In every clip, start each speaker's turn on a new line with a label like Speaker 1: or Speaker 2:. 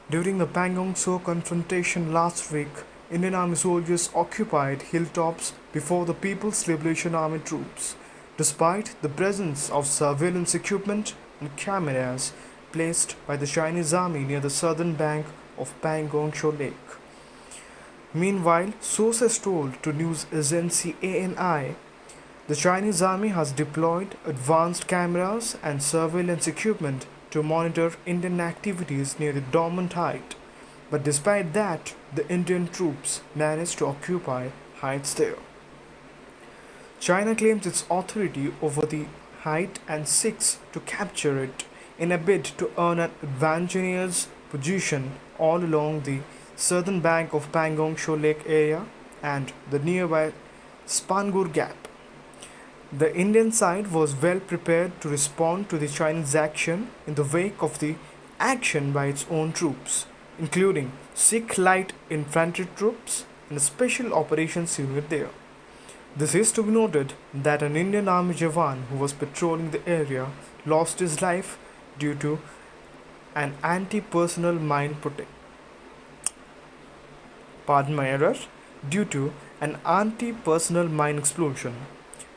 Speaker 1: During the Pangong-So confrontation last week, Indian Army soldiers occupied hilltops before the People's Liberation Army troops, despite the presence of surveillance equipment and cameras placed by the Chinese army near the southern bank of Pangong-So Lake. Meanwhile, sources told to news agency ANI the Chinese army has deployed advanced cameras and surveillance equipment to monitor Indian activities near the dormant height, but despite that, the Indian troops managed to occupy heights there. China claims its authority over the height and seeks to capture it in a bid to earn an advantageous position all along the southern bank of Pangong-So Lake area and the nearby Spangur Gap. The Indian side was well prepared to respond to the Chinese action in the wake of the action by its own troops, including Sikh light infantry troops and a special operations unit there. This is to be noted that an Indian Army Jawan who was patrolling the area lost his life due to an anti-personnel mine protect. Pardon my error, due to an anti-personnel mine explosion.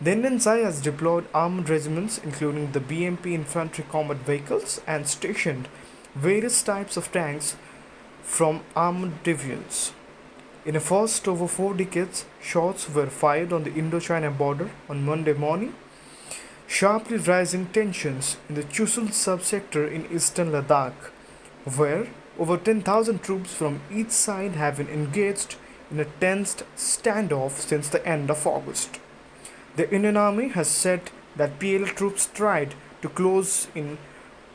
Speaker 1: The Indian side has deployed armed regiments including the BMP infantry combat vehicles and stationed various types of tanks from armored divisions. In a first over 4 decades, shots were fired on the Indo-China border on Monday morning, sharply rising tensions in the Chushul subsector in eastern Ladakh, where over 10,000 troops from each side have been engaged in a tensed standoff since the end of August. The Indian Army has said that PL troops tried to close in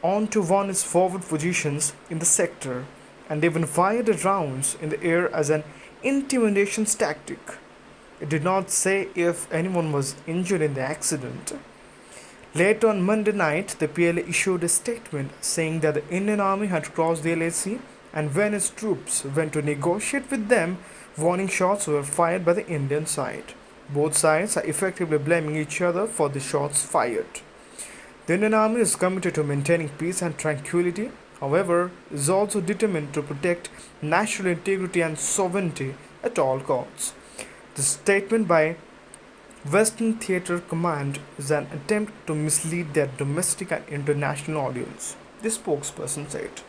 Speaker 1: onto one its forward positions in the sector and even fired rounds in the air as an intimidation tactic. It did not say if anyone was injured in the accident. Late on Monday night, the PLA issued a statement saying that the Indian Army had crossed the LAC and when its troops went to negotiate with them, warning shots were fired by the Indian side. Both sides are effectively blaming each other for the shots fired. The Indian Army is committed to maintaining peace and tranquility, however, is also determined to protect national integrity and sovereignty at all costs. The statement by Western Theatre Command is an attempt to mislead their domestic and international audience, the spokesperson said.